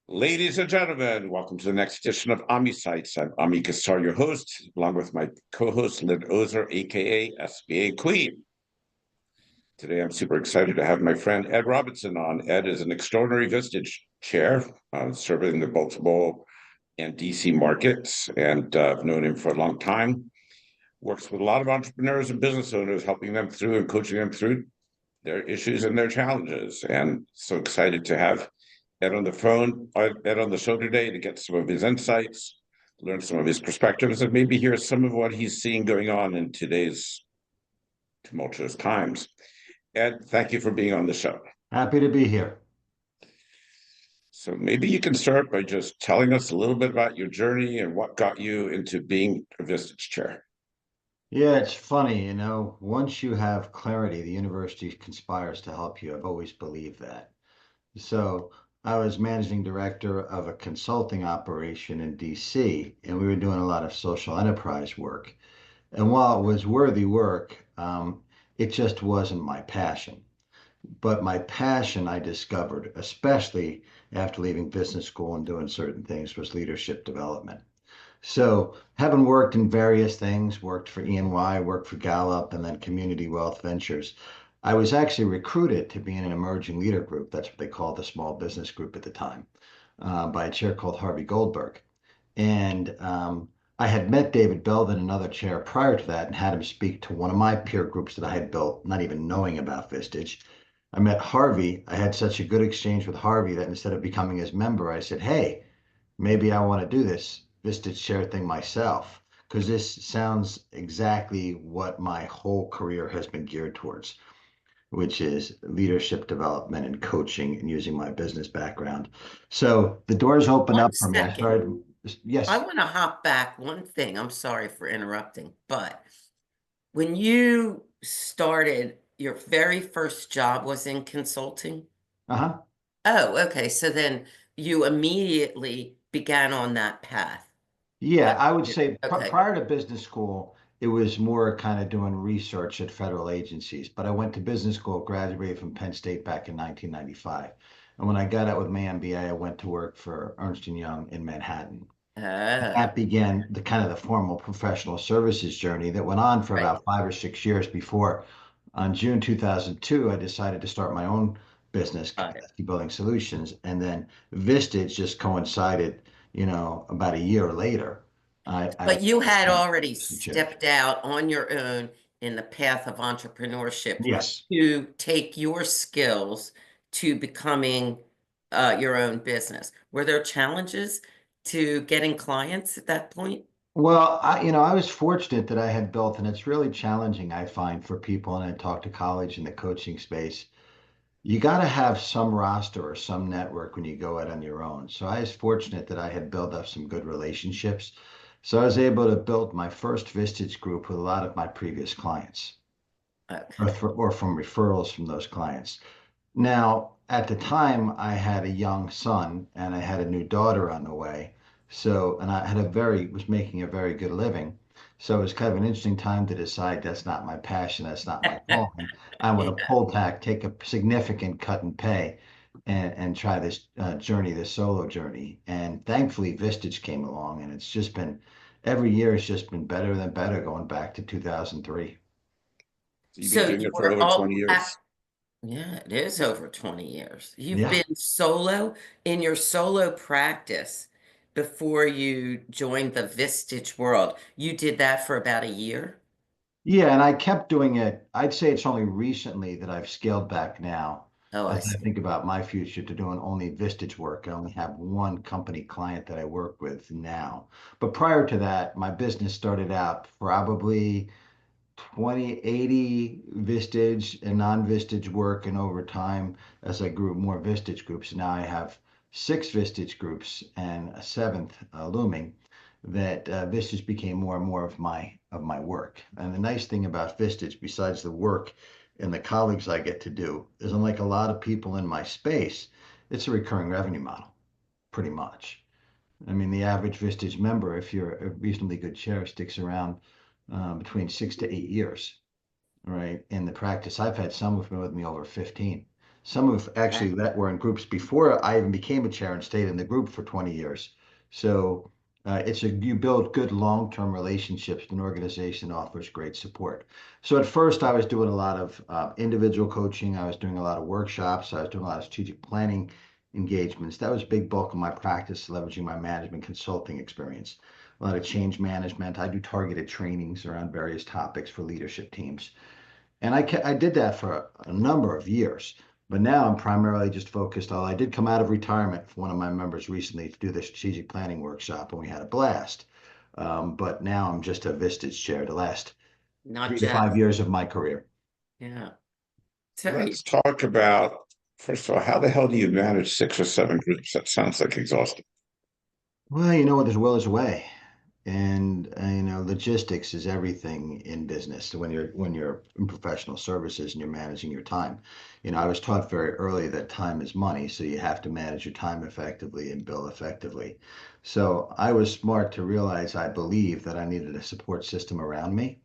Ladies and gentlemen, welcome to the next edition of AmiSights. I'm Ami Kassar, your host, along with my co-host, Lynn Ozer, aka SBA Queen. Today, I'm super excited to have my friend Ed Robinson on. Ed is an extraordinary Vistage chair, serving the Baltimore and DC markets, and I've known him for a long time. Works with a lot of entrepreneurs and business owners, helping them through and coaching them through their issues and their challenges. And so excited to have Ed on the phone, Ed on the show today to get some of his insights, learn some of his perspectives, and maybe hear some of what he's seeing going on in today's tumultuous times. Ed, thank you for being on the show. Happy to be here. So maybe you can start by just telling us a little bit about your journey and what got you into being a Vistage chair. Yeah, it's funny, once you have clarity, the university conspires to help you. I've always believed that. So I was managing director of a consulting operation in DC, and we were doing a lot of social enterprise work. And while it was worthy work, it just wasn't my passion. But my passion, I discovered, especially after leaving business school and doing certain things, was leadership development. So, having worked in various things, worked for E&Y, worked for Gallup, and then Community Wealth Ventures, I was actually recruited to be in an emerging leader group. That's what they called the small business group at the time, by a chair called Harvey Goldberg. And I had met David Belvin, another chair, prior to that, and had him speak to one of my peer groups that I had built, not even knowing about Vistage. I met Harvey. I had such a good exchange with Harvey that instead of becoming his member, I said, "Hey, maybe I want to do this Vistage share thing myself, because this sounds exactly what my whole career has been geared towards, which is leadership development and coaching and using my business background." So the doors opened One up for me. I second. started, yes. I want to hop back one thing. I'm sorry for interrupting, but when you started, your very first job was in consulting? Uh-huh. Oh, okay. So then you immediately began on that path. Yeah, I would say Okay. prior to business school, it was more kind of doing research at federal agencies. But I went to business school, graduated from Penn State back in 1995. And when I got out with my MBA, I went to work for Ernst & Young in Manhattan. Oh, That began the kind of the formal professional services journey that went on for right. about 5 or 6 years before, on June 2002, I decided to start my own business, Got it. Capacity Building Solutions. And then Vistage just coincided, about a year later. I But you had already chairs. stepped out on your own in the path of entrepreneurship Yes. to take your skills to becoming your own business. Were there challenges to getting clients at that point? Well, I was fortunate that I had built, and it's really challenging, I find, for people, and I talk to college in the coaching space. You got to have some roster or some network when you go out on your own. So I was fortunate that I had built up some good relationships. So I was able to build my first Vistage group with a lot of my previous clients, or, Okay. or from referrals from those clients. Now, at the time, I had a young son and I had a new daughter on the way. So, and I had was making a very good living. So it was kind of an interesting time to decide that's not my passion, that's not my calling. I want to pull tack, take a significant cut in pay, and try this journey, this solo journey. And thankfully, Vistage came along, and it's just been every year has just been better than better, going back to 2003. So you've been So doing you it for were over 20 all, years. yeah, it is over 20 years. You've Yeah. been solo in your solo practice before you joined the Vistage world. You did that for about a year? Yeah, and I kept doing it. I'd say it's only recently that I've scaled back now Oh, I as I see. think about my future to doing only Vistage work. I only have one company client that I work with now. But prior to that, my business started out probably 2080 Vistage and non-Vistage work, and over time, as I grew more Vistage groups, now I have 6 Vistage groups and a seventh looming. That Vistage became more and more of my work. And the nice thing about Vistage, besides the work and the colleagues I get to do, is unlike a lot of people in my space, it's a recurring revenue model, pretty much. I mean, the average Vistage member, if you're a reasonably good chair, sticks around between 6 to 8 years, right? In the practice, I've had some who've been with me over 15. Some of actually that were in groups before I even became a chair and stayed in the group for 20 years. So you build good long-term relationships with an organization that offers great support. So at first I was doing a lot of individual coaching. I was doing a lot of workshops. I was doing a lot of strategic planning engagements. That was a big bulk of my practice, leveraging my management consulting experience. A lot of change management. I do targeted trainings around various topics for leadership teams. And I did that for a number of years. But now I'm primarily just focused on, I did come out of retirement for one of my members recently to do the strategic planning workshop, and we had a blast. But now I'm just a Vistage chair the last Not 3 to 5 just, years of my career. yeah. So Let's talk about, first of all, how the hell do you manage 6 or 7 groups? That sounds like exhausting. Well, there's will is a way. And logistics is everything in business. So when you're in professional services and you're managing your time, I was taught very early that time is money, so you have to manage your time effectively and bill effectively. So I was smart to realize I believe that I needed a support system around me.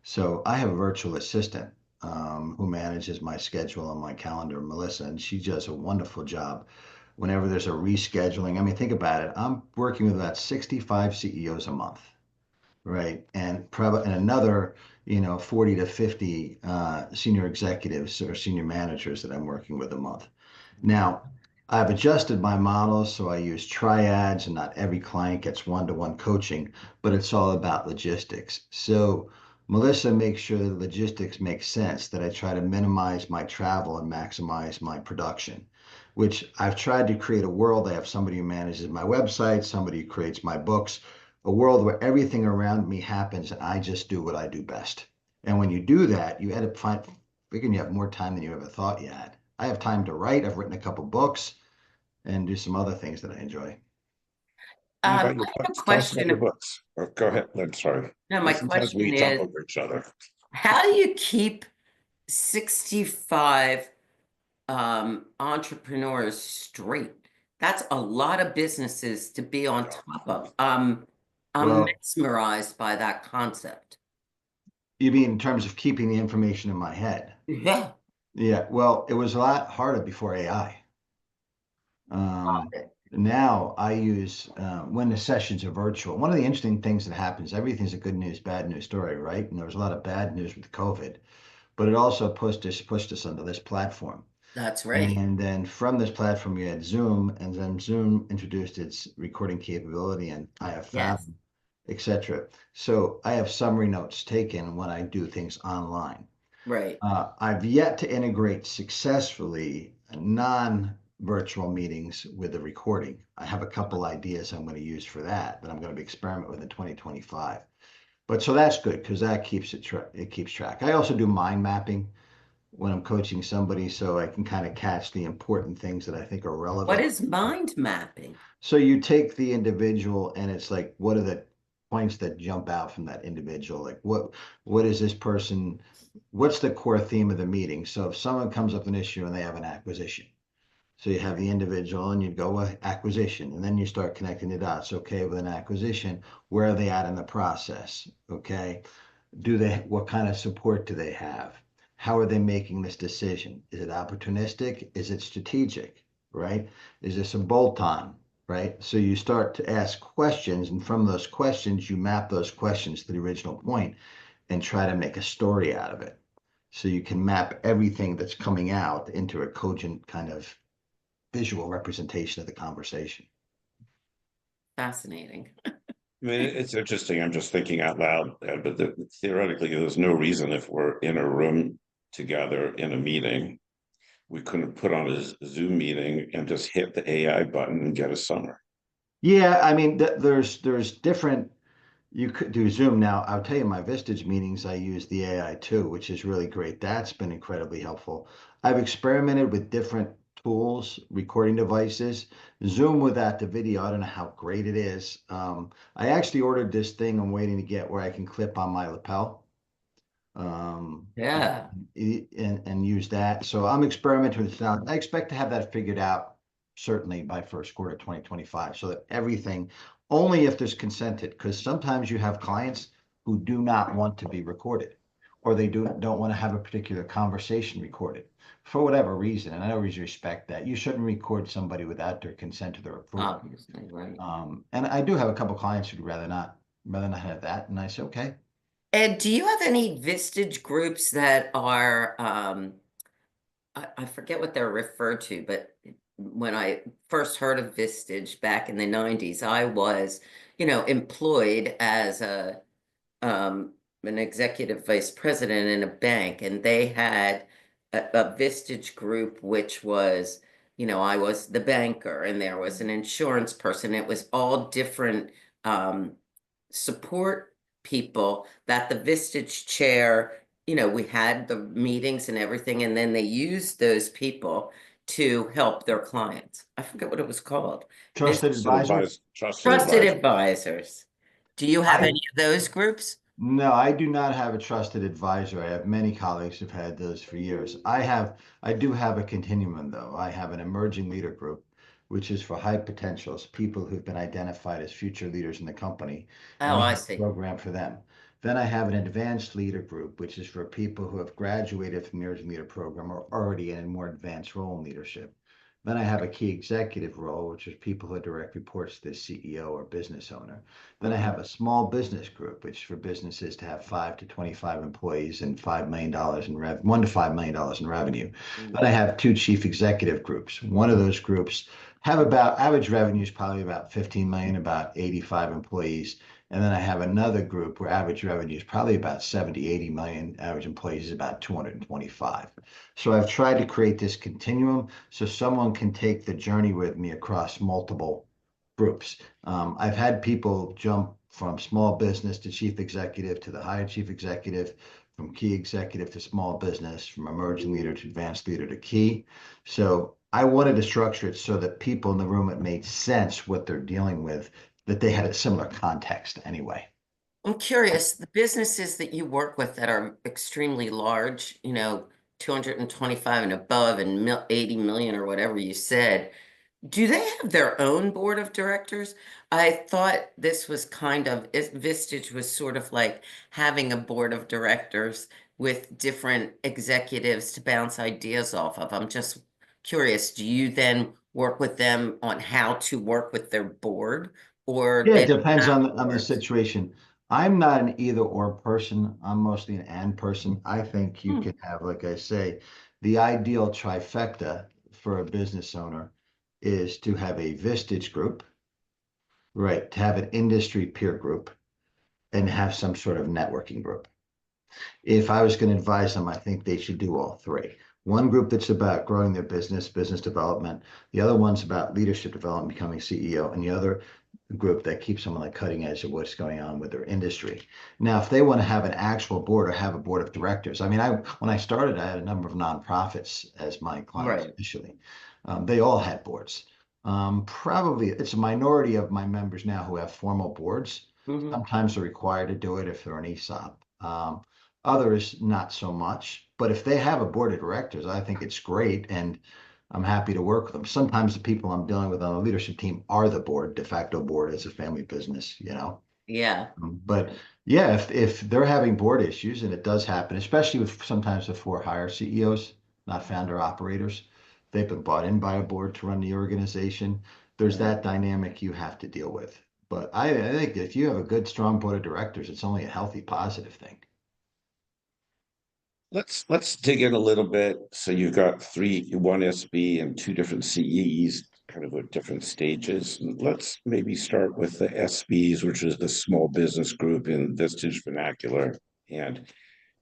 So I have a virtual assistant who manages my schedule and my calendar, Melissa, and she does a wonderful job whenever there's a rescheduling. I mean, think about it. I'm working with about 65 CEOs a month, right? And probably and another, 40 to 50 senior executives or senior managers that I'm working with a month. Now, I've adjusted my models so I use triads and not every client gets one-to-one coaching, but it's all about logistics. So Melissa makes sure that logistics make sense, that I try to minimize my travel and maximize my production, which I've tried to create a world. I have somebody who manages my website, somebody who creates my books, a world where everything around me happens and I just do what I do best. And when you do that, you end up figuring you have more time than you ever thought you had. I have time to write. I've written a couple books and do some other things that I enjoy. Tell me I about have your a books. Tell us about your question. books. Or go ahead, Lynn, sorry. No, my Sometimes we question jump is, over each other. how do you keep 65 entrepreneurs straight? That's a lot of businesses to be on top of. I'm Well, mesmerized by that concept. you mean in terms of keeping the information in my head? Yeah. Yeah, well, it was a lot harder before AI. Now I use when the sessions are virtual. One of the interesting things that happens, everything's a good news, bad news story, right? And there was a lot of bad news with COVID, but it also pushed us onto this platform. That's right. And then from this platform, you had Zoom, and then Zoom introduced its recording capability, and I have Yes. Fathom, etc. So I have summary notes taken when I do things online. Right. I've yet to integrate successfully non-virtual meetings with the recording. I have a couple ideas I'm going to use for that I'm going to be experiment with in 2025. But so that's good because that it keeps track. I also do mind mapping when I'm coaching somebody so I can kind of catch the important things that I think are What relevant. is mind mapping? So you take the individual and it's like, what are the points that jump out from that individual? Like what is this person, what's the core theme of the meeting? So if someone comes up with an issue and they have an acquisition, so you have the individual and you go with acquisition, and then you start connecting the dots. Okay, with an acquisition, where are they at in the process? Okay, what kind of support do they have? How are they making this decision? Is it opportunistic? Is it strategic? Right? Is this a bolt-on? Right? So you start to ask questions, and from those questions, you map those questions to the original point and try to make a story out of it. So you can map everything that's coming out into a cogent kind of visual representation of the conversation. Fascinating. I mean, it's interesting. I'm just thinking out loud, but theoretically, there's no reason if we're in a room together in a meeting, we couldn't put on a Zoom meeting and just hit the AI button and get a summary. Yeah, I mean, there's different. You could do Zoom now. I'll tell you, my Vistage meetings, I use the AI too, which is really great. That's been incredibly helpful. I've experimented with different tools, recording devices. Zoom without the video, I don't know how great it is. I actually ordered this thing I'm waiting to get where I can clip on my lapel. Yeah. And use that. So I'm experimenting with sound. I expect to have that figured out certainly by first quarter 2025, so that everything, only if there's consented, because sometimes you have clients who do not want to be recorded, or they don't want to have a particular conversation recorded for whatever reason. And I always respect that. You shouldn't record somebody without their consent or their approval. Obviously, right. And I do have a couple clients who'd rather not have that. And I say, okay. Ed, do you have any Vistage groups that are, I forget what they're referred to, but when I first heard of Vistage back in the 90s, I was, employed as an executive vice president in a bank, and they had a Vistage group, which was, I was the banker, and there was an insurance person. It was all different support people that the Vistage chair, we had the meetings and everything, and then they used those people to help their clients. I forget what it was called. Trusted advisor. Trusted advisors. Do you have any of those groups? No, I do not have a trusted advisor. I have many colleagues who've had those for years. I do have a continuum though. I have an emerging leader group, which is for high potentials, people who've been identified as future leaders in the company. Oh, I have a see. program for them. Then I have an advanced leader group, which is for people who have graduated from the emerging leader program or already in a more advanced role in leadership. Then I have a key executive role, which is people who direct reports to the CEO or business owner. Then I have a small business group, which is for businesses to have 5 to 25 employees and $5 million in $1 to $5 million in revenue. Then I have 2 chief executive groups. One of those groups have about average revenue is probably about 15 million, about 85 employees. And then I have another group where average revenue is probably about 70, 80 million. Average employees is about 225. So I've tried to create this continuum so someone can take the journey with me across multiple groups. I've had people jump from small business to chief executive to the higher chief executive, from key executive to small business, from emerging leader to advanced leader to key. So I wanted to structure it so that people in the room, it made sense what they're dealing with, that they had a similar context anyway. I'm curious, the businesses that you work with that are extremely large, 225 and above and 80 million or whatever you said, do they have their own board of directors? I thought this was Vistage was sort of like having a board of directors with different executives to bounce ideas off of. I'm just curious, do you then work with them on how to work with their board, or Yeah, they it don't depends have on the boards? situation. I'm not an either or person. I'm mostly an and person. I think you Hmm. can have, like I say, the ideal trifecta for a business owner is to have a Vistage group, right? To have an industry peer group and have some sort of networking group. If I was going to advise them, I think they should do all 3. One group that's about growing their business development. The other one's about leadership development, becoming CEO, and the other group that keeps them on the cutting edge of what's going on with their industry. Now, if they want to have an actual board or have a board of directors, I mean, when I started, I had a number of nonprofits as my clients Right. initially. They all had boards. Probably it's a minority of my members now who have formal boards. Mhm. Sometimes they're required to do it if they're an ESOP. Others, not so much. But if they have a board of directors, I think it's great. And I'm happy to work with them. Sometimes the people I'm dealing with on the leadership team are the board, de facto board as a family business, Yeah. But yeah, if they're having board issues, and it does happen, especially with sometimes the for hire CEOs, not founder operators, they've been bought in by a board to run the organization. There's that dynamic you have to deal with. But I think if you have a good, strong board of directors, it's only a healthy, positive thing. Let's dig in a little bit. So you've got 1 SB and 2 different CEs, kind of at different stages. Let's maybe start with the SBs, which is the small business group in Vistage vernacular, and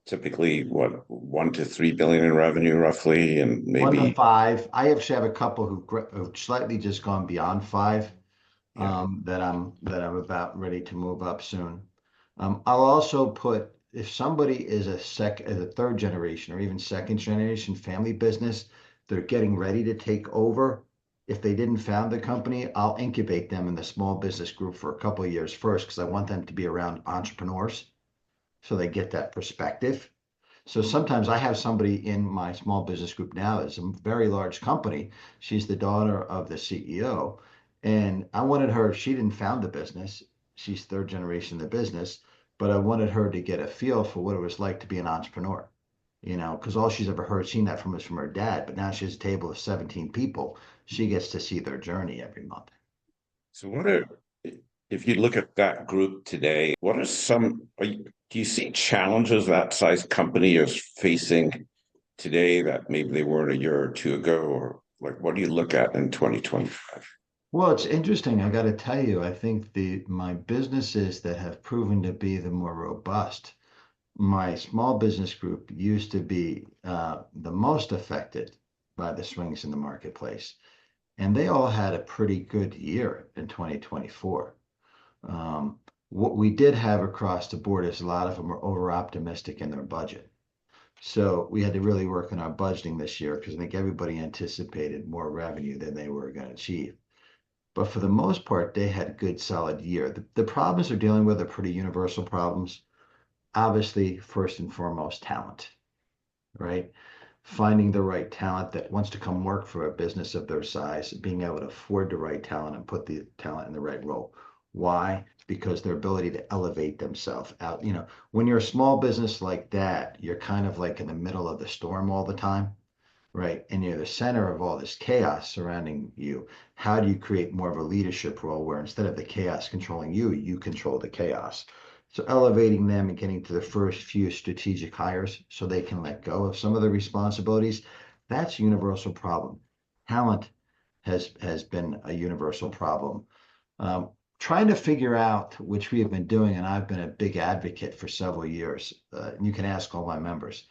typically what 1 to 3 billion in revenue, roughly, and 1 to maybe 5. I actually have a couple who've slightly just gone beyond 5. yeah. That I'm about ready to move up soon. I'll also put, if somebody is a 3rd generation or even 2nd generation family business, they're getting ready to take over. If they didn't found the company, I'll incubate them in the small business group for a couple of years first because I want them to be around entrepreneurs so they get that perspective. So sometimes I have somebody in my small business group now that's a very large company. She's the daughter of the CEO. And I wanted her, she didn't found the business. She's 3rd generation in the business, but I wanted her to get a feel for what it was like to be an entrepreneur, because all she's ever seen that from is from her dad. But now she has a table of 17 people. She gets to see their journey every month. So if you look at that group today, what are do you see challenges that size company is facing today that maybe they weren't a year or two ago? Or like, what do you look at in 2025? Well, it's interesting. I got to tell you, I think my businesses that have proven to be the more robust, my small business group used to be the most affected by the swings in the marketplace. And they all had a pretty good year in 2024. What we did have across the board is a lot of them were over optimistic in their budget. So we had to really work on our budgeting this year because I think everybody anticipated more revenue than they were going to achieve. But for the most part, they had a good solid year. The problems they're dealing with are pretty universal problems. Obviously, first and foremost, talent, right? Finding the right talent that wants to come work for a business of their size, being able to afford the right talent and put the talent in the right role. Why? Because their ability to elevate themselves out. When you're a small business like that, you're kind of like in the middle of the storm all the time, right? And you're the center of all this chaos surrounding you. How do you create more of a leadership role where instead of the chaos controlling you, you control the chaos? So elevating them and getting to the first few strategic hires so they can let go of some of the responsibilities, that's a universal problem. Talent has been a universal problem. Trying to figure out, which we have been doing, and I've been a big advocate for several years, and you can ask all my members,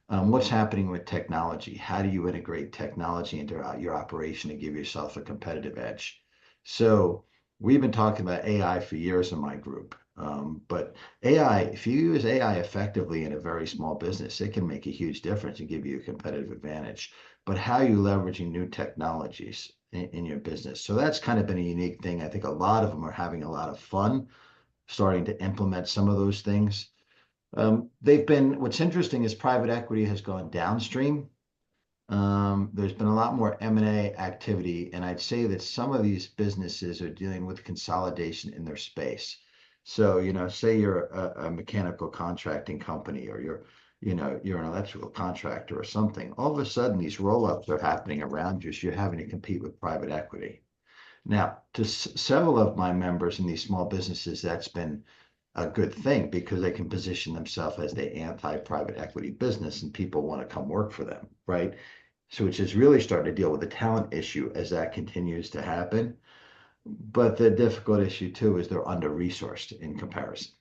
what's happening with technology? How do you integrate technology into your operation to give yourself a competitive edge? So we've been talking about AI for years in my group. But AI, if you use AI effectively in a very small business, it can make a huge difference and give you a competitive advantage. But how are you leveraging new technologies in your business? So that's kind of been a unique thing. I think a lot of them are having a lot of fun starting to implement some of those things. What's interesting is private equity has gone downstream. There's been a lot more M&A activity, and I'd say that some of these businesses are dealing with consolidation in their space. So, say you're a mechanical contracting company or you're an electrical contractor or something. All of a sudden, these roll-ups are happening around you, so you're having to compete with private equity. Now, to several of my members in these small businesses, that's been a good thing because they can position themselves as the anti-private equity business and people want to come work for them, right? So which is really starting to deal with the talent issue as that continues to happen. But the difficult issue too is they're under-resourced in comparison.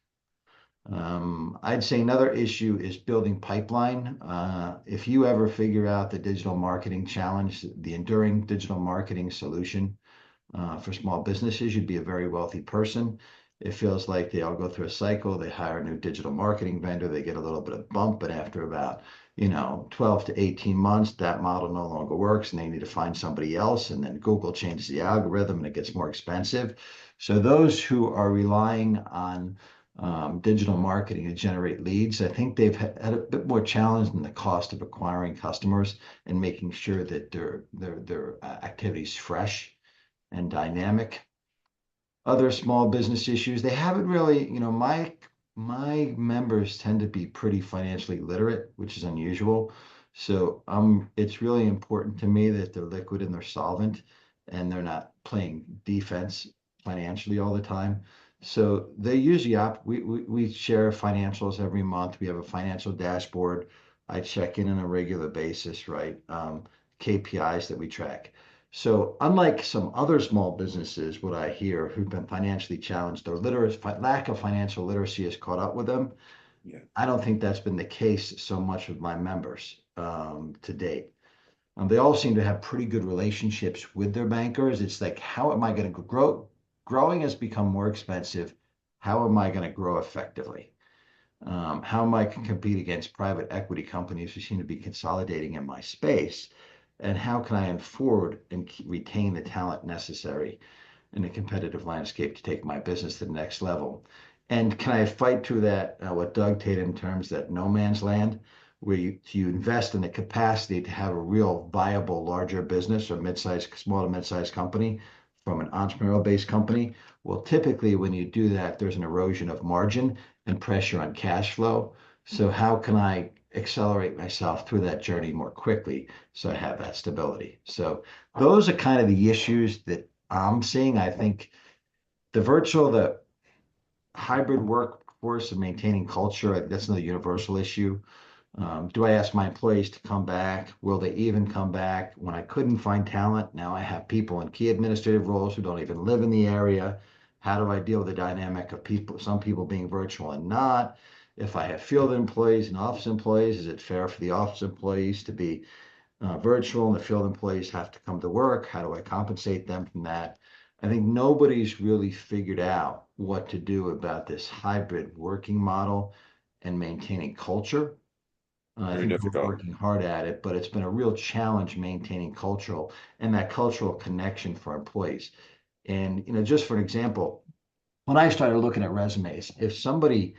I'd say another issue is building pipeline. If you ever figure out the digital marketing challenge, the enduring digital marketing solution for small businesses, you'd be a very wealthy person. It feels like they all go through a cycle. They hire a new digital marketing vendor. They get a little bit of bump, but after about 12 to 18 months, that model no longer works and they need to find somebody else. And then Google changes the algorithm and it gets more expensive. So those who are relying on digital marketing to generate leads, I think they've had a bit more challenge in the cost of acquiring customers and making sure that their activity is fresh and dynamic. Other small business issues, they haven't really, my members tend to be pretty financially literate, which is unusual. So it's really important to me that they're liquid and they're solvent and they're not playing defense financially all the time. So they usually we share financials every month. We have a financial dashboard. I check in on a regular basis, right? KPIs that we track. So unlike some other small businesses, what I hear who've been financially challenged, their lack of financial literacy has caught up with them. Yeah. I don't think that's been the case so much with my members to date. They all seem to have pretty good relationships with their bankers. It's like, how am I going to grow? Growing has become more expensive. How am I going to grow effectively? How am I going to compete against private equity companies who seem to be consolidating in my space? And how can I afford and retain the talent necessary in a competitive landscape to take my business to the next level? And can I fight through that, what Doug Tatum terms that no man's land, where you invest in the capacity to have a real viable larger business or small to mid-sized company from an entrepreneurial based company? Well, typically when you do that, there's an erosion of margin and pressure on cash flow. So how can I accelerate myself through that journey more quickly so I have that stability? So those are kind of the issues that I'm seeing. I think the hybrid workforce and maintaining culture, that's another universal issue. Do I ask my employees to come back? Will they even come back? When I couldn't find talent, now I have people in key administrative roles who don't even live in the area. How do I deal with the dynamic of people, some people being virtual and not? If I have field employees and office employees, is it fair for the office employees to be virtual and the field employees have to come to work? How do I compensate them from that? I think nobody's really figured out what to do about this hybrid working model and maintaining culture. I Very think we're difficult. working hard at it, but it's been a real challenge maintaining cultural and that cultural connection for employees. And, just for an example, when I started looking at resumes, if somebody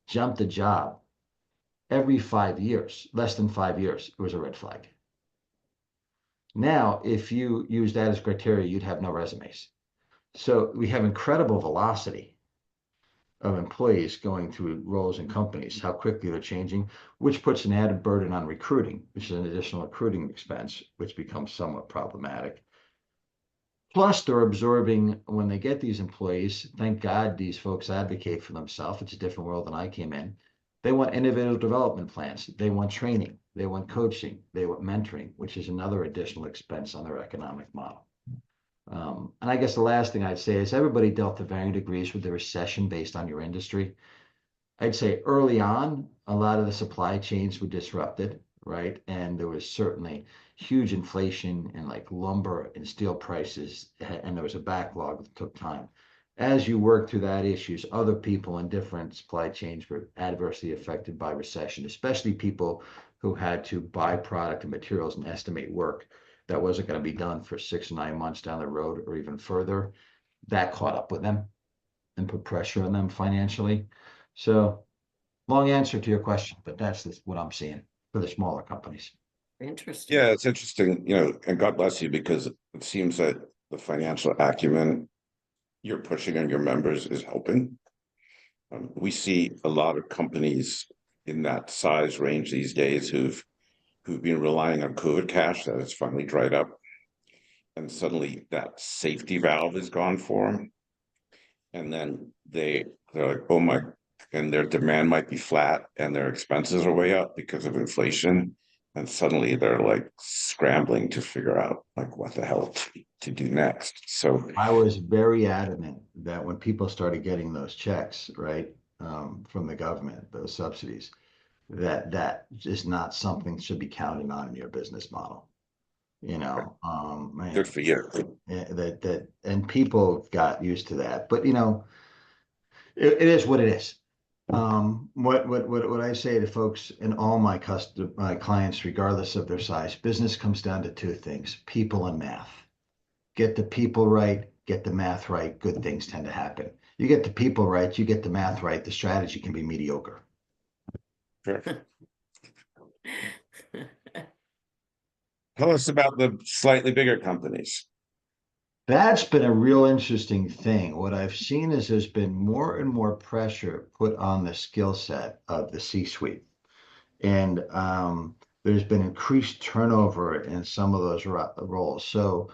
jumped a job every 5 years, less than 5 years, it was a red flag. Now, if you use that as criteria, you'd have no resumes. So we have incredible velocity of employees going through roles in companies, how quickly they're changing, which puts an added burden on recruiting, which is an additional recruiting expense, which becomes somewhat problematic. Plus, they're absorbing when they get these employees. Thank God these folks advocate for themselves. It's a different world than I came in. They want individual development plans. They want training. They want coaching. They want mentoring, which is another additional expense on their economic model. And I guess the last thing I'd say is everybody dealt to varying degrees with the recession based on your industry. I'd say early on, a lot of the supply chains were disrupted, right? And there was certainly huge inflation in like lumber and steel prices, and there was a backlog that took time. As you work through that issues, other people in different supply chains were adversely affected by recession, especially people who had to buy product and materials and estimate work that wasn't going to be done for 6 or 9 months down the road or even further. That caught up with them and put pressure on them financially. So long answer to your question, but that's what I'm seeing for the smaller companies. Interesting. Yeah, it's interesting, and God bless you, because it seems that the financial acumen you're pushing on your members is helping. We see a lot of companies in that size range these days who've been relying on COVID cash that has finally dried up, and suddenly that safety valve is gone for them, and then they're like, oh my, and their demand might be flat and their expenses are way up because of inflation, and suddenly they're like scrambling to figure out like what the hell to do next. So I was very adamant that when people started getting those checks, right, from the government, those subsidies, that is not something that should be counted on in your business model. good for you. And people got used to that, but it is what it is. What I say to folks and all my clients, regardless of their size, business comes down to two things: people and math. Get the people right, get the math right, good things tend to happen. You get the people right, you get the math right, the strategy can be mediocre. Sure. Tell us about the slightly bigger companies. That's been a real interesting thing. What I've seen is there's been more and more pressure put on the skill set of the C-suite. And there's been increased turnover in some of those roles. So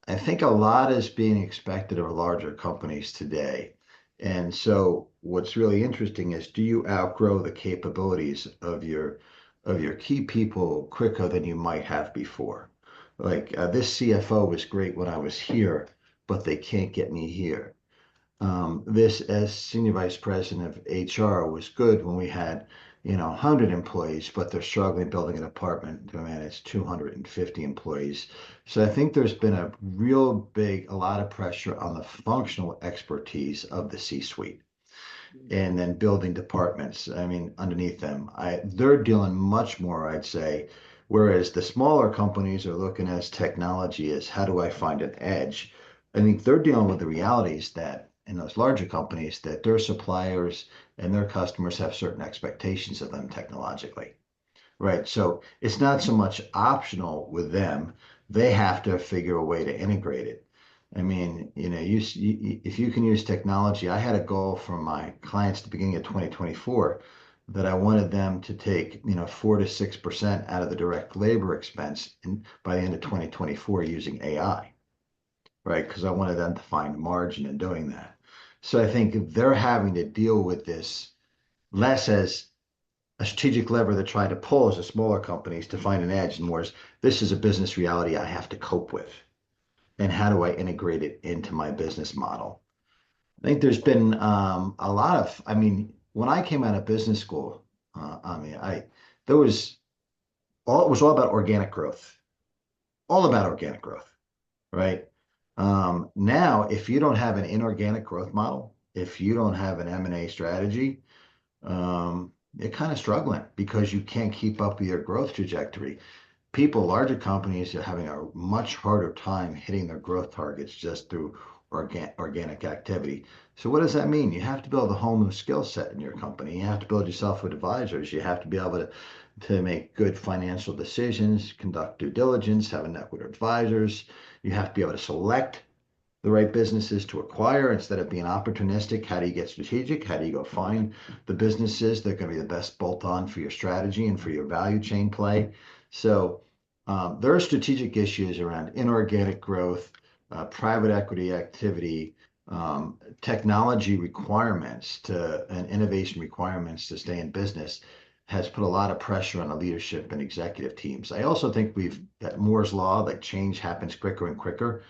I think a lot is being expected of larger companies today. And so what's really interesting is, do you outgrow the capabilities of your key people quicker than you might have before? Like this CFO was great when I was here, but they can't get me here. This as senior vice president of HR was good when we had 100 employees, but they're struggling building a department to manage 250 employees. So I think there's been a lot of pressure on the functional expertise of the C-suite and then building departments. I mean, underneath them, they're dealing much more, I'd say. Whereas the smaller companies are looking as technology as how do I find an edge? I think they're dealing with the realities that in those larger companies that their suppliers and their customers have certain expectations of them technologically. Right. So it's not so much optional with them. They have to figure a way to integrate it. I mean, if you can use technology, I had a goal from my clients at the beginning of 2024 that I wanted them to take, 4 to 6% out of the direct labor expense by the end of 2024 using AI, right? Because I wanted them to find margin in doing that. So I think they're having to deal with this less as a strategic lever they're trying to pull as the smaller companies to find an edge, and more as this is a business reality I have to cope with. And how do I integrate it into my business model? I think there's been a lot of, I mean, when I came out of business school, there was it was all about organic growth, all about organic growth, right? Now, if you don't have an inorganic growth model, if you don't have an M&A strategy, you're kind of struggling because you can't keep up with your growth trajectory. Larger companies are having a much harder time hitting their growth targets just through organic activity. So what does that mean? You have to build a whole new skill set in your company. You have to build yourself with advisors. You have to be able to make good financial decisions, conduct due diligence, have a network of advisors. You have to be able to select the right businesses to acquire instead of being opportunistic. How do you get strategic? How do you go find the businesses that are going to be the best bolt-on for your strategy and for your value chain play? So there are strategic issues around inorganic growth, private equity activity, technology requirements and innovation requirements to stay in business has put a lot of pressure on the leadership and executive teams. I also think that Moore's law, like change happens quicker and quicker.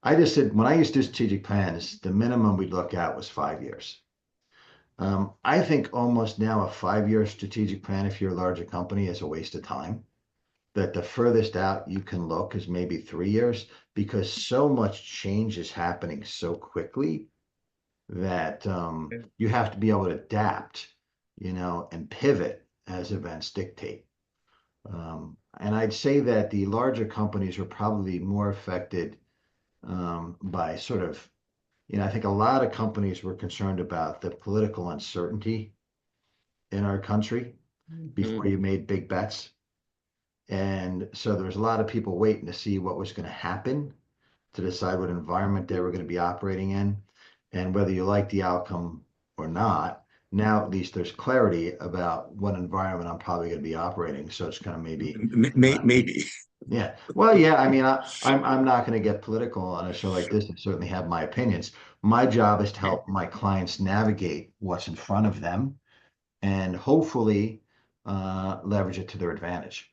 I just said when I used to do strategic plans, the minimum we'd look at was 5 years. I think almost now a 5-year strategic plan, if you're a larger company, is a waste of time. That the furthest out you can look is maybe 3 years because so much change is happening so quickly that you have to be able to adapt, and pivot as events dictate. And I'd say that the larger companies are probably more affected by sort of, I think a lot of companies were concerned about the political uncertainty in our country before you made big bets. And so there was a lot of people waiting to see what was going to happen to decide what environment they were going to be operating in. And whether you like the outcome or not, now at least there's clarity about what environment I'm probably going to be operating. So it's kind of maybe. Yeah. Well, yeah. I mean, I'm not going to get political on a show like this. I certainly have my opinions. My job is to help my clients navigate what's in front of them and hopefully leverage it to their advantage.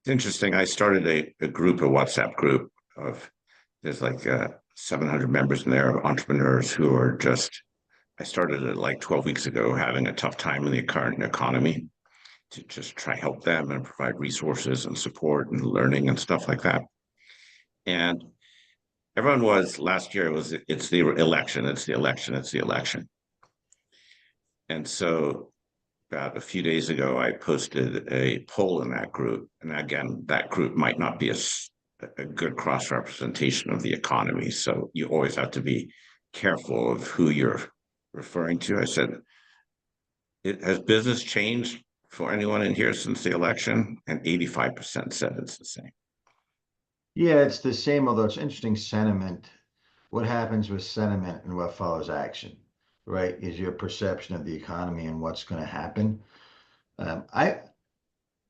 It's interesting. I started a WhatsApp group there's like 700 members in there of entrepreneurs who are I started it like 12 weeks ago, having a tough time in the current economy, to just try help them and provide resources and support and learning and stuff like that. And everyone was last year it's the election, it's the election, it's the election. And so about a few days ago, I posted a poll in that group. And again, that group might not be a good cross representation of the economy. So you always have to be careful of who you're referring to. I said, has business changed for anyone in here since the election? And 85% said it's the same. Yeah, it's the same, although it's interesting sentiment. What happens with sentiment and what follows action, right? Is your perception of the economy and what's going to happen.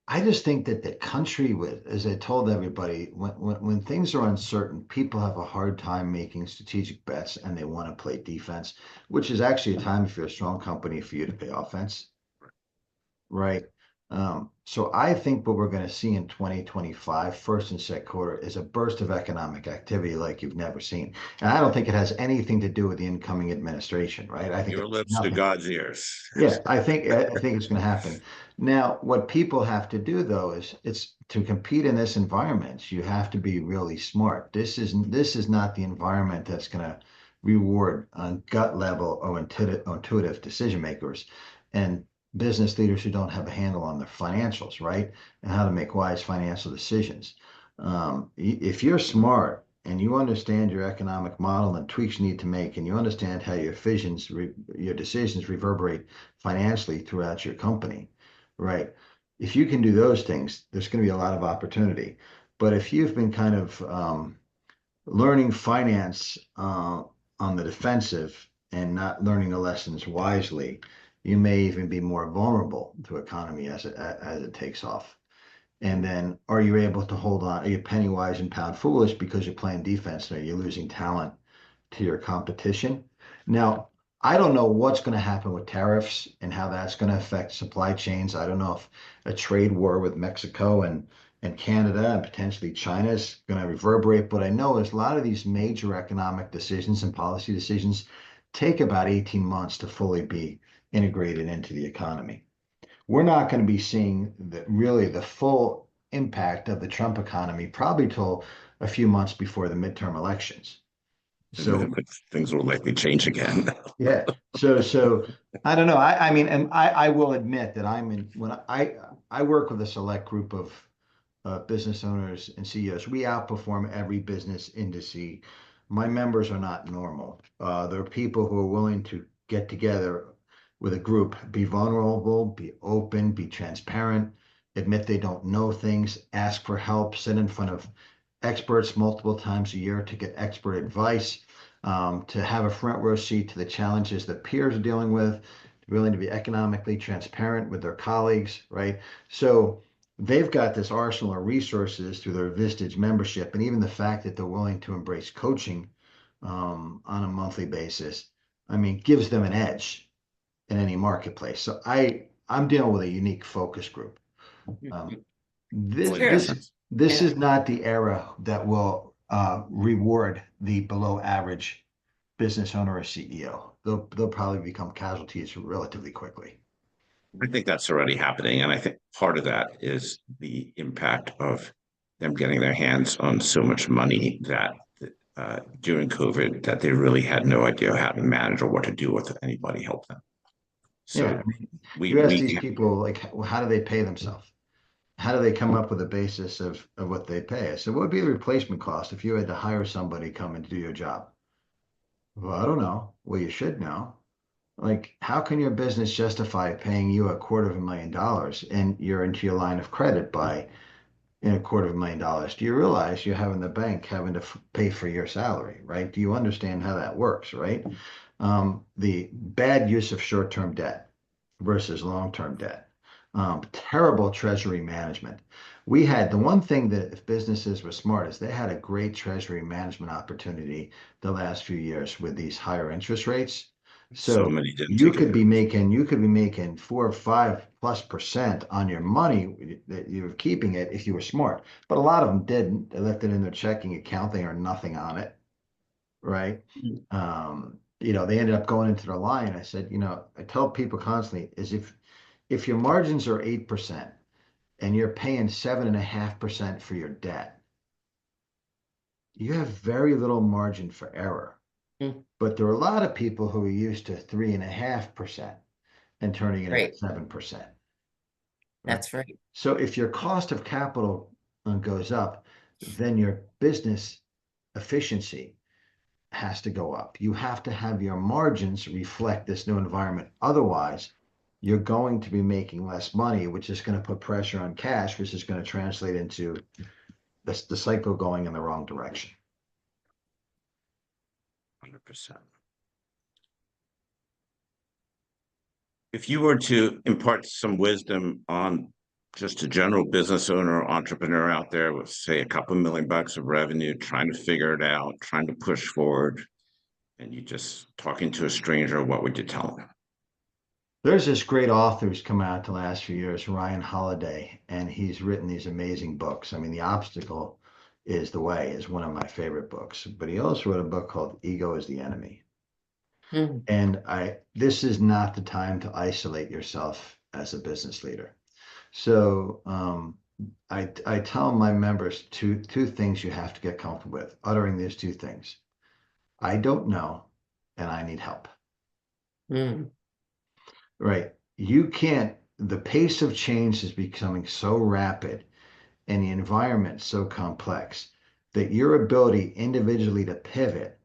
I just think that the country, as I told everybody, when things are uncertain, people have a hard time making strategic bets and they want to play defense, which is actually a time if you're a strong company for you to play offense, right? So I think what we're going to see in 2025, first and second quarter, is a burst of economic activity like you've never seen. And I don't think it has anything to do with the incoming administration, right? I think your lips to God's ears. Yeah, I think it's going to happen. Now, what people have to do though is it's to compete in this environment, you have to be really smart. This is not the environment that's going to reward on gut level or intuitive decision makers and business leaders who don't have a handle on their financials, right? And how to make wise financial decisions. If you're smart and you understand your economic model and tweaks you need to make, and you understand how your decisions reverberate financially throughout your company, right? If you can do those things, there's going to be a lot of opportunity. But if you've been kind of learning finance on the defensive and not learning the lessons wisely, you may even be more vulnerable to economy as it takes off. And then are you able to hold on? Are you penny wise and pound foolish because you're playing defense? Or are you losing talent to your competition? Now, I don't know what's going to happen with tariffs and how that's going to affect supply chains. I don't know if a trade war with Mexico and Canada and potentially China is going to reverberate. But I know is a lot of these major economic decisions and policy decisions take about 18 months to fully be integrated into the economy. We're not going to be seeing really the full impact of the Trump economy probably till a few months before the midterm elections. And then So things will likely change again. yeah, so I don't know. I mean, and I will admit that I'm in when I work with a select group of business owners and CEOs. We outperform every business industry. My members are not normal. There are people who are willing to get together with a group, be vulnerable, be open, be transparent, admit they don't know things, ask for help, sit in front of experts multiple times a year to get expert advice, to have a front row seat to the challenges that peers are dealing with, willing to be economically transparent with their colleagues, right? So they've got this arsenal of resources through their Vistage membership, and even the fact that they're willing to embrace coaching on a monthly basis, I mean, gives them an edge in any marketplace. So I'm dealing with a unique focus group. This Sure. this this Yeah. is not the era that will reward the below average business owner or CEO. They'll probably become casualties relatively quickly. I think that's already happening. And I think part of that is the impact of them getting their hands on so much money that during COVID that they really had no idea how to manage or what to do with anybody help them. Yeah, So I mean, we you ask we these people like, how do they pay themselves? How do they come up with a basis of what they pay? I said, what would be the replacement cost if you had to hire somebody come and do your job? Well, I don't know. Well, you should know. Like, how can your business justify paying you $250,000 and you're into your line of credit by in $250,000? Do you realize you're having the bank having to pay for your salary, right? Do you understand how that works, right? The bad use of short-term debt versus long-term debt. Terrible treasury management. We had the one thing that if businesses were smart is they had a great treasury management opportunity the last few years with these higher interest rates. so So many didn't you take could it. be making 4 or 5+% on your money that you're keeping it if you were smart. But a lot of them didn't. They left it in their checking account. They earned nothing on it, right? They ended up going into their line. I said, I tell people constantly is if your margins are 8% and you're paying 7.5% for your debt, you have very little margin for error. Mm. But there are a lot of people who are used to 3.5% and turning it into Right. 7%. Right? That's right. So if your cost of capital goes up, then your business efficiency has to go up. You have to have your margins reflect this new environment. Otherwise, you're going to be making less money, which is going to put pressure on cash, which is going to translate into the cycle going in the wrong direction. 100%. If you were to impart some wisdom on just a general business owner or entrepreneur out there with, say, a couple $1 million of revenue, trying to figure it out, trying to push forward, and you just talking to a stranger, what would you tell them? There's this great author who's come out the last few years, Ryan Holiday, and he's written these amazing books. I mean, The Obstacle is the Way is one of my favorite books, but he also wrote a book called Ego is the Enemy. Mm. And this is not the time to isolate yourself as a business leader. So I tell my members two things you have to get comfortable with, uttering these two things. I don't know, and I need help. Mm. Right. You can't, the pace of change is becoming so rapid and the environment so complex that your ability individually to pivot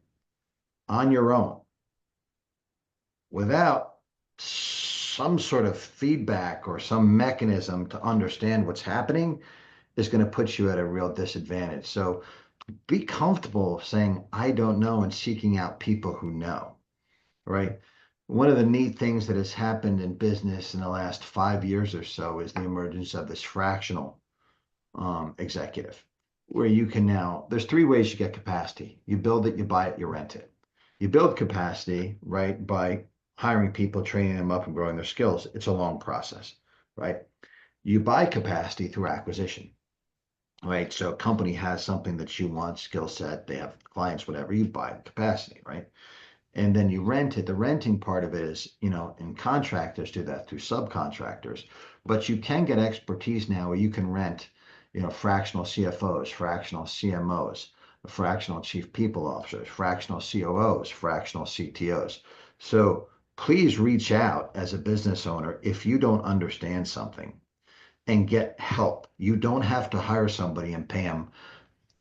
on your own without some sort of feedback or some mechanism to understand what's happening is going to put you at a real disadvantage. So be comfortable saying, I don't know, and seeking out people who know, right? One of the neat things that has happened in business in the last 5 years or so is the emergence of this fractional executive, where you can now, there's three ways you get capacity. You build it, you buy it, you rent it. You build capacity, right, by hiring people, training them up, and growing their skills. It's a long process, right? You buy capacity through acquisition, right? So a company has something that you want, skill set, they have clients, whatever, you buy capacity, right? And then you rent it. The renting part of it is, and contractors do that through subcontractors, but you can get expertise now where you can rent, fractional CFOs, fractional CMOs, fractional chief people officers, fractional COOs, fractional CTOs. So please reach out as a business owner if you don't understand something and get help. You don't have to hire somebody and pay them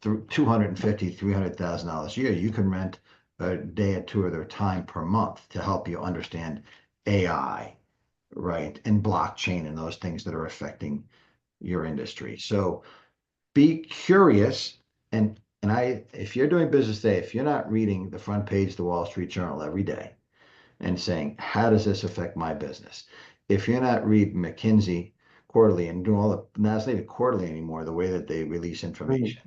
through $250,000, $300,000 a year. You can rent a day or two of their time per month to help you understand AI, right? And blockchain and those things that are affecting your industry. So be curious and if you're doing business today, if you're not reading the front page of the Wall Street Journal every day and saying, how does this affect my business? If you're not reading McKinsey quarterly and doing all the, now it's not even quarterly anymore, the way that they release information.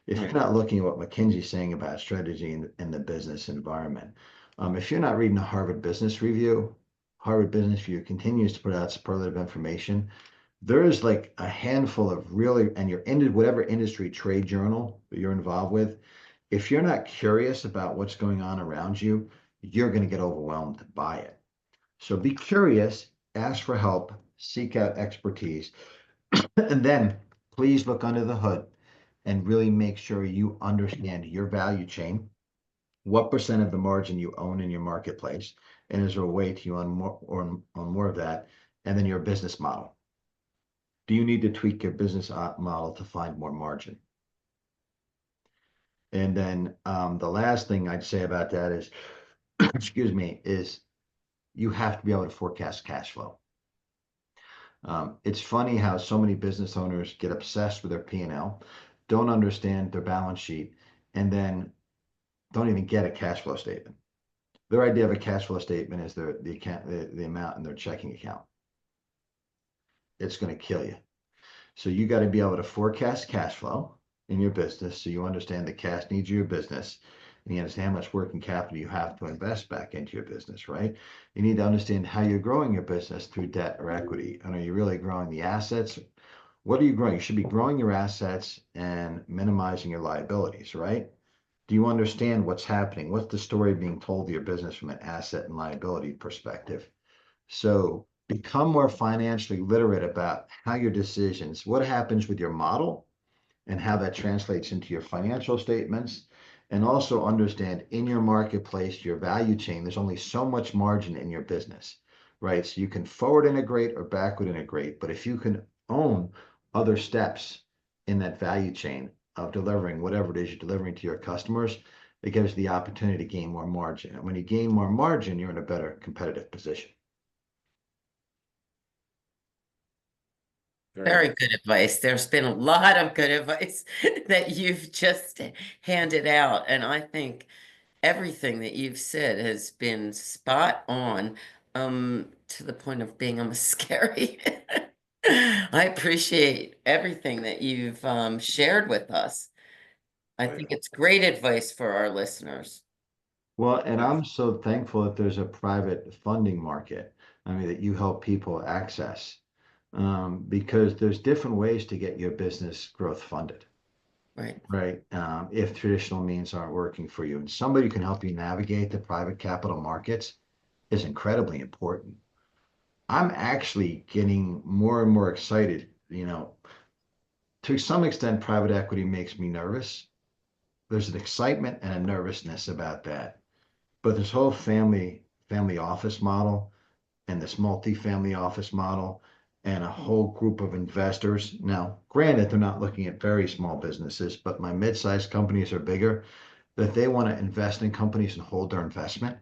If you're not looking at what McKinsey's saying about strategy in the business environment, if you're not reading the Harvard Business Review continues to put out superlative information. There is like a handful of really, and you're in whatever industry trade journal that you're involved with. If you're not curious about what's going on around you, you're going to get overwhelmed by it. So be curious, ask for help, seek out expertise, and then please look under the hood and really make sure you understand your value chain, what percent of the margin you own in your marketplace, and is there a way to you on more of that, and then your business model. Do you need to tweak your business model to find more margin? And then the last thing I'd say about that is, excuse me, is you have to be able to forecast cash flow. It's funny how so many business owners get obsessed with their P&L, don't understand their balance sheet, and then don't even get a cash flow statement. Their idea of a cash flow statement is the amount in their checking account. It's going to kill you. So you got to be able to forecast cash flow in your business so you understand the cash needs of your business and you understand how much working capital you have to invest back into your business, right? You need to understand how you're growing your business through debt or equity. And are you really growing the assets? What are you growing? You should be growing your assets and minimizing your liabilities, right? Do you understand what's happening? What's the story being told to your business from an asset and liability perspective? So become more financially literate about how your decisions, what happens with your model and how that translates into your financial statements. And also understand in your marketplace, your value chain, there's only so much margin in your business, right? So you can forward integrate or backward integrate, but if you can own other steps in that value chain of delivering whatever it is you're delivering to your customers, it gives you the opportunity to gain more margin. And when you gain more margin, you're in a better competitive position. Very good advice. There's been a lot of good advice that you've just handed out. And I think everything that you've said has been spot on, to the point of being almost scary. I appreciate everything that you've shared with us. I think it's great advice for our listeners. Well, and I'm so thankful that there's a private funding market. I mean, that you help people access, because there's different ways to get your business growth funded, Right. right? If traditional means aren't working for you, and somebody who can help you navigate the private capital markets is incredibly important. I'm actually getting more and more excited. To some extent, private equity makes me nervous. There's an excitement and a nervousness about that. But this whole family office model and this multi-family office model and a whole group of investors. Now, granted, they're not looking at very small businesses, but my mid-sized companies are bigger, that they want to invest in companies and hold their investment.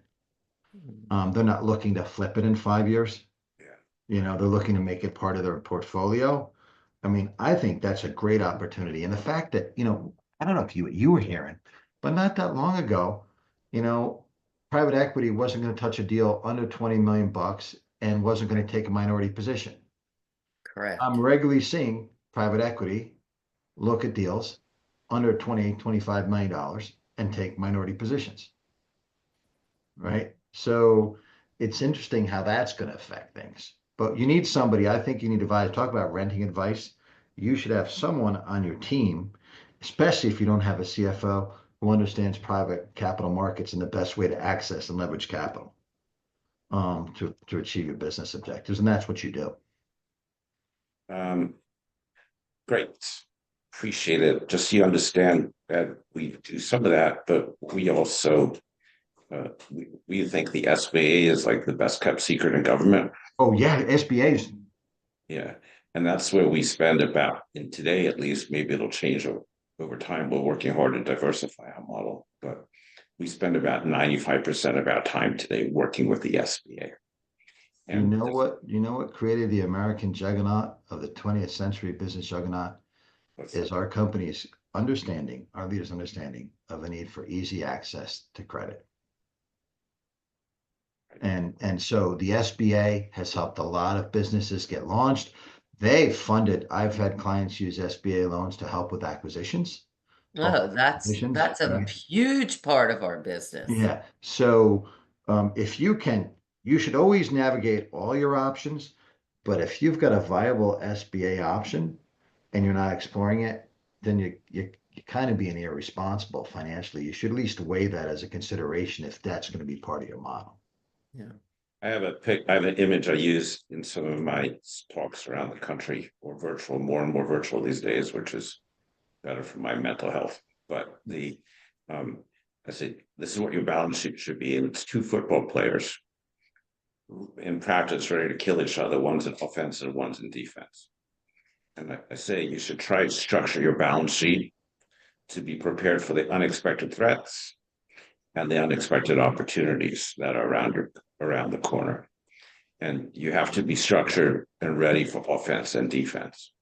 They're not looking to flip it in 5 years. Yeah. They're looking to make it part of their portfolio. I mean, I think that's a great opportunity. And the fact that, I don't know if you were hearing, but not that long ago, you know, private equity wasn't going to touch a deal under 20 million bucks and wasn't going to take a minority position. I'm Correct. regularly seeing private equity look at deals under 20, $25 million and take minority positions, right? So it's interesting how that's going to affect things. But you need somebody, I think you need advice. Talk about renting advice. You should have someone on your team, especially if you don't have a CFO who understands private capital markets and the best way to access and leverage capital to achieve your business objectives. And that's what you do. Great. Appreciate it. Just so you understand that we do some of that, but we also we think the SBA is like the best kept secret in government. Oh yeah, SBAs. Yeah. And that's where we spend about, and today at least, maybe it'll change over time. We're working hard to diversify our model, but we spend about 95% of our time today working with the SBA. You know what? You know what created the American juggernaut of the 20th century business juggernaut is our company's understanding, our leaders' understanding of the need for easy access to credit. And so the SBA has helped a lot of businesses get launched. They've funded, I've had clients use SBA loans to help with acquisitions. Oh, that's a Right? huge part of our business. Yeah. So if you can, you should always navigate all your options. But if you've got a viable SBA option and you're not exploring it, then you're kind of being irresponsible financially. You should at least weigh that as a consideration if that's going to be part of your model. Yeah. I have an image I use in some of my talks around the country, or virtual, more and more virtual these days, which is better for my mental health. But I say, this is what your balance sheet should be. And it's two football players in practice ready to kill each other. One's in offense and one's in defense. And I say you should try to structure your balance sheet to be prepared for the unexpected threats and the unexpected opportunities that are around the corner. And you have to be structured and ready for offense and defense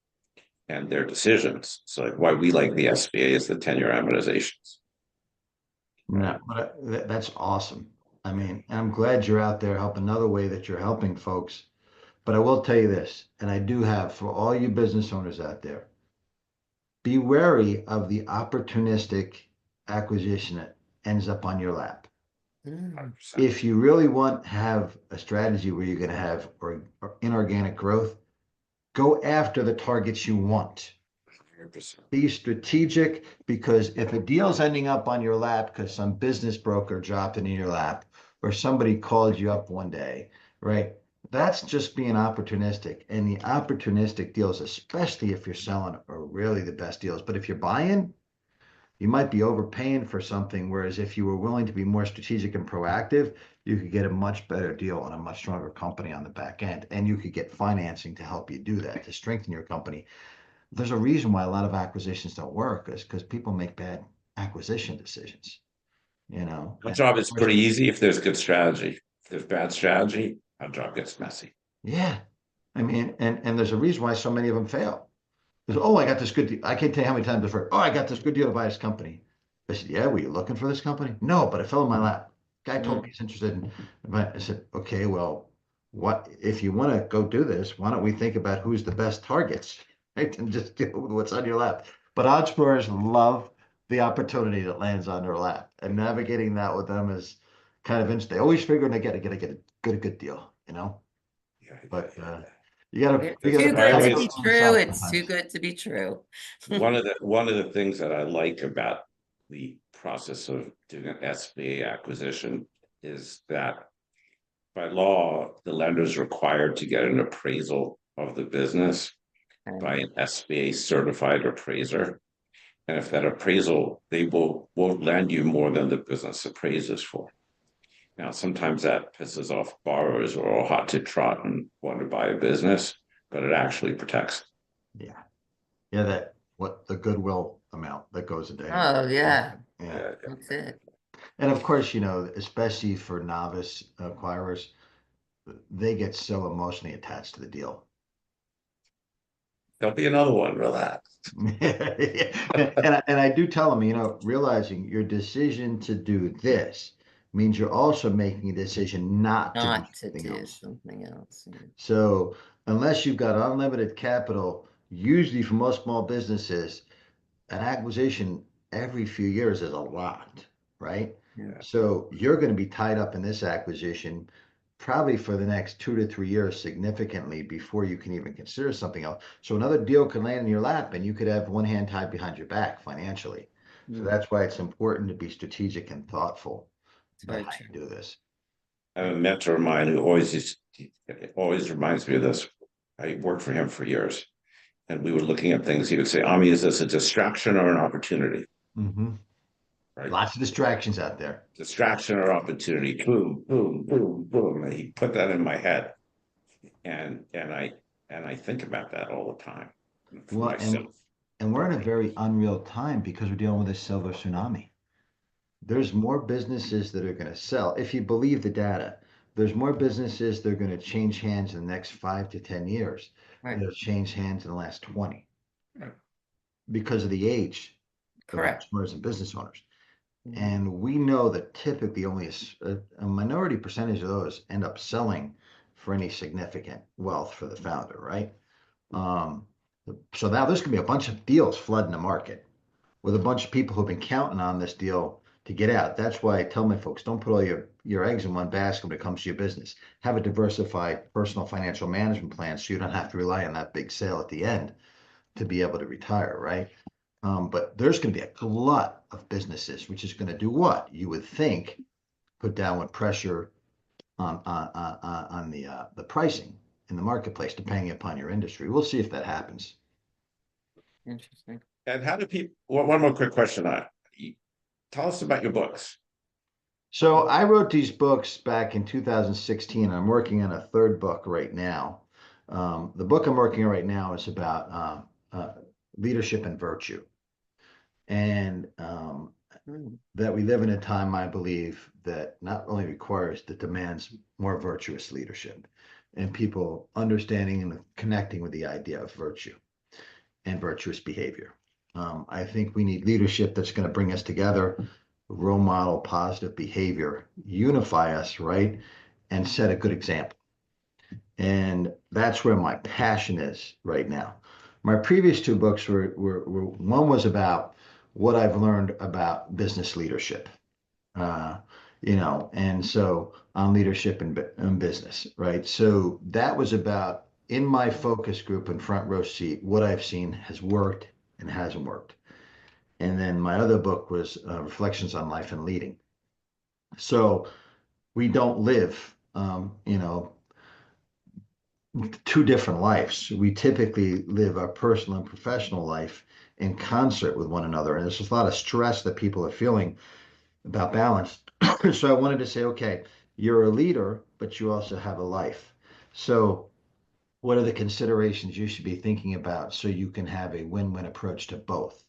and their decisions. So why we like the SBA is the 10-year amortizations. Yeah, but that's awesome. I mean, I'm glad you're out there helping. Another way that you're helping folks. But I will tell you this, and I do have for all you business owners out there, be wary of the opportunistic acquisition that ends up on your lap. Mm. If you really want to have a strategy where you're going to have or inorganic growth, go after the targets you want. 100%. Be strategic, because if a deal's ending up on your lap because some business broker dropped it in your lap or somebody called you up one day, right? That's just being opportunistic. And the opportunistic deals, especially if you're selling, are really the best deals. But if you're buying, you might be overpaying for something. Whereas if you were willing to be more strategic and proactive, you could get a much better deal on a much stronger company on the back end. And you could get financing to help you do that, to strengthen your company. There's a reason why a lot of acquisitions don't work, is because people make bad acquisition decisions, you know. Our job is pretty easy if there's good strategy. If there's bad strategy, our job gets messy. Yeah. I mean, and there's a reason why so many of them fail. There's, oh, I got this good deal. I can't tell you how many times I've heard, oh, I got this good deal to buy this company. I said, yeah, were you looking for this company? No, but it fell in my lap. Guy told me he's interested in, but I said, okay, well, what if you want to go do this? Why don't we think about who's the best targets, right? And just deal with what's on your lap. But entrepreneurs love the opportunity that lands on their lap, and navigating that with them is kind of interesting. They always figure they get a good deal, you know. Yeah, But you gotta It's figure too that good to out be yourself true. It's sometimes. too good to be true. one of the things that I like about the process of doing an SBA acquisition is that by law, the lender is required to get an appraisal of the business by an SBA certified appraiser. And if that appraisal, they won't lend you more than the business appraises for. Now, sometimes that pisses off borrowers who are all hot to trot and want to buy a business, but it actually protects. Yeah. Yeah, that what the goodwill amount that goes into any. Oh, yeah. Yeah. That's it. And of course, you know, especially for novice acquirers, they get so emotionally attached to the deal. There'll be another one. Relax. And I do tell them, realizing your decision to do this means you're also making a decision not to do Not to something do else. something else. So unless you've got unlimited capital, usually for most small businesses, an acquisition every few years is a lot, right? Yeah. So you're going to be tied up in this acquisition probably for the next 2 to 3 years significantly before you can even consider something else. So another deal can land in your lap and you could have one hand tied behind your back financially. So Mm, that's why it's important to be strategic and thoughtful it's about very how true. you do this. I have a mentor of mine who always reminds me of this. I worked for him for years, and we were looking at things. He would say, "Ami, is this a distraction or an opportunity?" Hmm. Right? Lots of distractions out there. Distraction or opportunity? Boom, boom, boom, boom. And he put that in my head, and I think about that all the time for Well, and myself. and we're in a very unreal time because we're dealing with a silver tsunami. There's more businesses that are going to sell. If you believe the data, there's more businesses that are going to change hands in the next 5 to 10 years Right. that have changed hands in the last 20 Right. because of the age of Correct. entrepreneurs and business owners. Mhm. And we know that typically only a minority percentage of those end up selling for any significant wealth for the founder, right? Um, so now there's going to be a bunch of deals flooding the market with a bunch of people who've been counting on this deal to get out. That's why I tell my folks, don't put all your eggs in one basket when it comes to your business. Have a diversified personal financial management plan so you don't have to rely on that big sale at the end to be able to retire, right? But there's going to be a glut of businesses, which is going to do what? You would think put downward pressure on the pricing in the marketplace, depending upon your industry. We'll see if that happens. Interesting. And how do people? One more quick question. Tell us about your books. So I wrote these books back in 2016. I'm working on a third book right now. The book I'm working on right now is about leadership and virtue. And that we live in a time, I believe, that not only requires, that demands more virtuous leadership and people understanding and connecting with the idea of virtue and virtuous behavior. I think we need leadership that's going to bring us together, role model positive behavior, unify us, right? And set a good example. And that's where my passion is right now. My previous two books were one was about what I've learned about business leadership, uh, and so on leadership and business, right? So that was about in my focus group and front row seat, what I've seen has worked and hasn't worked. And then my other book was Reflections on Life and Leading. So we don't live, two different lives. We typically live our personal and professional life in concert with one another. And there's a lot of stress that people are feeling about balance. So I wanted to say, okay, you're a leader, but you also have a life. So what are the considerations you should be thinking about so you can have a win-win approach to both,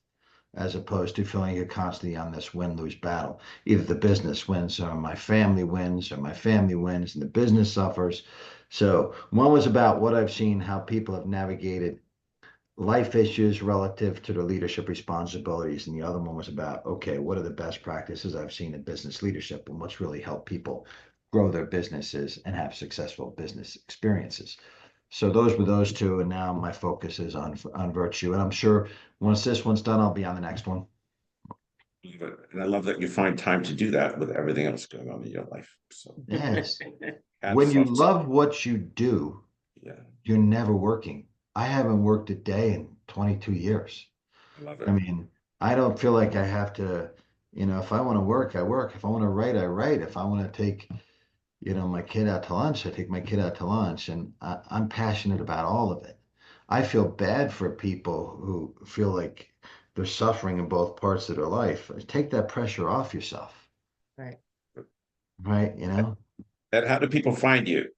as opposed to feeling you're constantly on this win-lose battle? Either the business wins or my family wins, or my family wins and the business suffers. So one was about what I've seen, how people have navigated life issues relative to their leadership responsibilities. And the other one was about, okay, what are the best practices I've seen in business leadership and what's really helped people grow their businesses and have successful business experiences. So those were those two, and now my focus is on virtue. And I'm sure once this one's done, I'll be on the next one. And I love that you find time to do that with everything else going on in your life. So Yes. hats When you off to love what you do, yeah, you're never working. I haven't worked a day in 22 years. I love I it. mean, I don't feel like I have to, if I want to work, I work. If I want to write, I write. If I want to take, my kid out to lunch, I take my kid out to lunch. And I'm passionate about all of it. I feel bad for people who feel like they're suffering in both parts of their life. Take that pressure off yourself, Right. right? And how do people find you?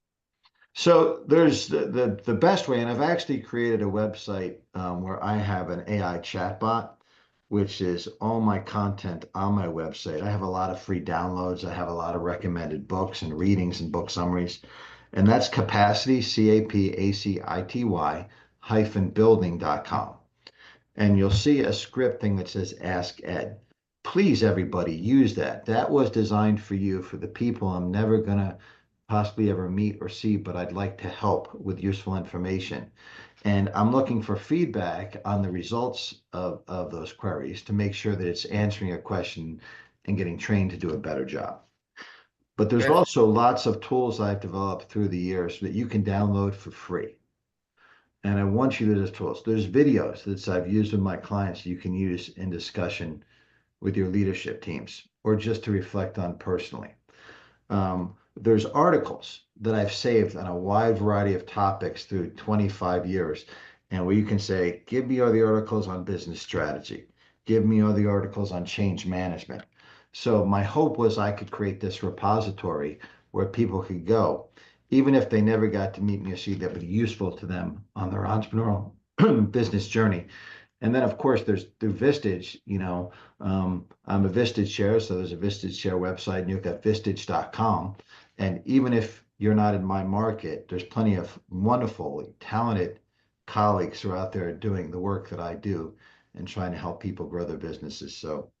So there's the best way, and I've actually created a website where I have an AI chatbot, which is all my content on my website. I have a lot of free downloads. I have a lot of recommended books and readings and book summaries, and that's Capacity, CAPACITY AmiSights-building.com. And you'll see a script thing that says Ask Ed. Please, everybody, use that. That was designed for you, for the people I'm never going to possibly ever meet or see, but I'd like to help with useful information. And I'm looking for feedback on the results of those queries to make sure that it's answering a question and getting trained to do a better job. But there's Terrific. also lots of tools I've developed through the years that you can download for free. And I want you to use tools. There's videos that I've used with my clients you can use in discussion with your leadership teams or just to reflect on personally. There's articles that I've saved on a wide variety of topics through 25 years, and where you can say, give me all the articles on business strategy, give me all the articles on change management. So my hope was I could create this repository where people could go, even if they never got to meet me or see that would be useful to them on their entrepreneurial business journey. And then, of course, there's through Vistage, I'm a Vistage chair, so there's a Vistage chair website, and you've got Vistage.com. And even if you're not in my market, there's plenty of wonderful, talented colleagues who are out there doing the work that I do and trying to help people grow their businesses. So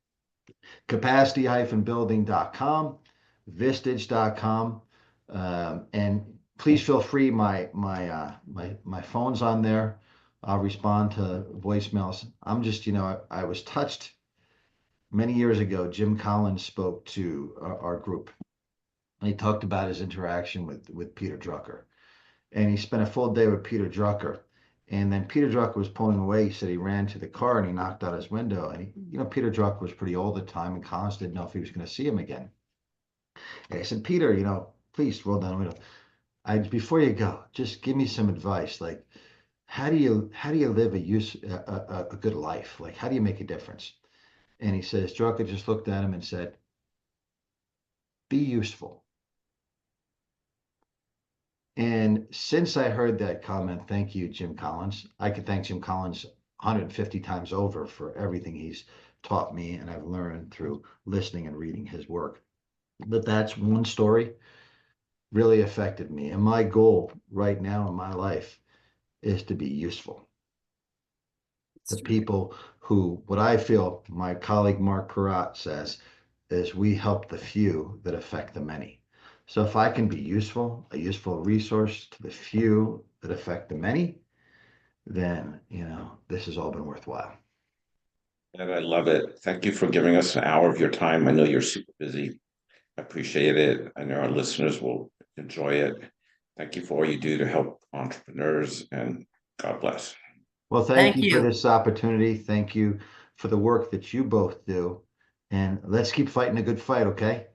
capacity-building.com, Vistage.com, and please feel free. My phone's on there. I'll respond to voicemails. I'm just, I was touched many years ago. Jim Collins spoke to our group. And he talked about his interaction with Peter Drucker. And he spent a full day with Peter Drucker. And then Peter Drucker was pulling away. He said he ran to the car and he knocked out his window. And Peter Drucker was pretty old at the time, and Collins didn't know if he was going to see him again. And I said, Peter, please roll down the window. Before you go, just give me some advice. Like, how do you live a good life? Like, how do you make a difference? And he says, Drucker just looked at him and said, be useful. And since I heard that comment, thank you, Jim Collins. I could thank Jim Collins 150 times over for everything he's taught me and I've learned through listening and reading his work. But that's one story really affected me. And my goal right now in my life is to be useful to people who, what I feel my colleague Mark Perrott says, is we help the few that affect the many. So if I can be useful, a useful resource to the few that affect the many, then, this has all been worthwhile. And I love it. Thank you for giving us an hour of your time. I know you're super busy. I appreciate it. I know our listeners will enjoy it. Thank you for all you do to help entrepreneurs, and God bless. Well, thank Thank you for you. this opportunity. Thank you for the work that you both do. And let's keep fighting a good fight, okay?